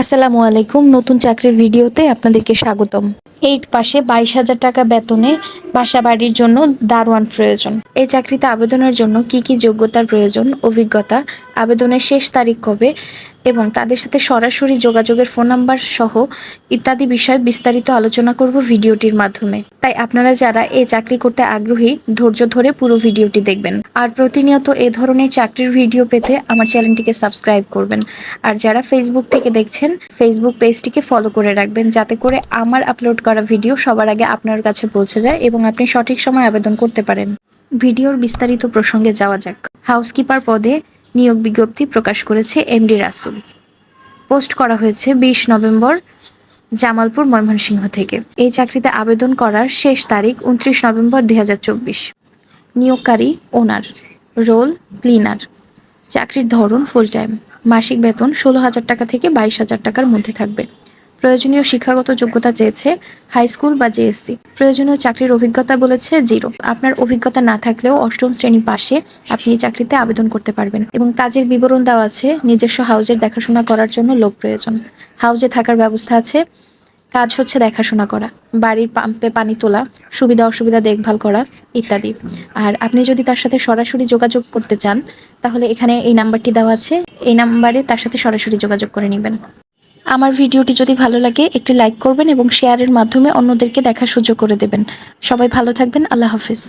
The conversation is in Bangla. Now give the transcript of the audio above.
আসসালামু আলাইকুম। নতুন চাকরির ভিডিওতে আপনাদেরকে স্বাগতম। 8 পাশে 22,000 টাকা বেতনে বাসা বাড়ির জন্য দারোয়ান প্রয়োজন। এই চাকরিতে আবেদনের জন্য কি কি যোগ্যতার প্রয়োজন, অভিজ্ঞতা, আবেদনের শেষ তারিখ কবে এবং তাদের সাথে সরাসরি যোগাযোগের ফোন নাম্বার সহ ইত্যাদি বিষয়ে বিস্তারিত আলোচনা করব ভিডিওটির মাধ্যমে। তাই আপনারা যারা এই চাকরি করতে আগ্রহী ধৈর্য ধরে পুরো ভিডিওটি দেখবেন। আর প্রতিনিয়ত এ ধরনের চাকরির ভিডিও পেতে আমার চ্যানেলটিকে সাবস্ক্রাইব করবেন। আর যারা ফেসবুক থেকে দেখছেন ফেসবুক পেজটিকে ফলো করে রাখবেন, যাতে করে আমার আপলোড করা ভিডিও সবার আগে আপনার কাছে পৌঁছে যায় এবং আপনি সঠিক সময় আবেদন করতে পারেন। ভিডিওর বিস্তারিত প্রসঙ্গে যাওয়া যাক। হাউসকিপার পদে নিয়োগ বিজ্ঞপ্তি প্রকাশ করেছে এমডি রাসুল। পোস্ট করা হয়েছে 20 নভেম্বর জামালপুর, ময়মনসিংহ থেকে। এই চাকরিতে আবেদন করার শেষ তারিখ 29 নভেম্বর 2024। নিয়োগকারী ওনার, রোল ক্লিনার, চাকরির ধরন ফুল টাইম, মাসিক বেতন 16,000 টাকা থেকে 22,000 টাকার মধ্যে থাকবে। প্রয়োজনীয় শিক্ষাগত যোগ্যতা চেয়েছে হাই স্কুল বা জেএসসি। প্রয়োজনীয় চাকরির অভিজ্ঞতা বলেছে 0। আপনার অভিজ্ঞতা না থাকলেও 8ম শ্রেণী পাশে আপনি এই চাকরিতে আবেদন করতে পারবেন। এবং কাজের বিবরণ দেওয়া আছে, নিজস্ব হাউজের দেখাশোনা করার জন্য লোক প্রয়োজন। হাউজে থাকার ব্যবস্থা আছে। কাজ হচ্ছে দেখাশোনা করা, বাড়ির পাম্পে পানি তোলা, সুবিধা অসুবিধা দেখভাল করা ইত্যাদি। আর আপনি যদি তার সাথে সরাসরি যোগাযোগ করতে চান তাহলে এখানে এই নাম্বারটি দেওয়া আছে, এই নাম্বারে তার সাথে সরাসরি যোগাযোগ করে নেবেন। আমার ভিডিওটি যদি ভালো লাগে একটি লাইক করবেন এবং শেয়ারের মাধ্যমে অন্যদেরকে দেখার সুযোগ করে দেবেন। সবাই ভালো থাকবেন। আল্লাহ হাফেজ।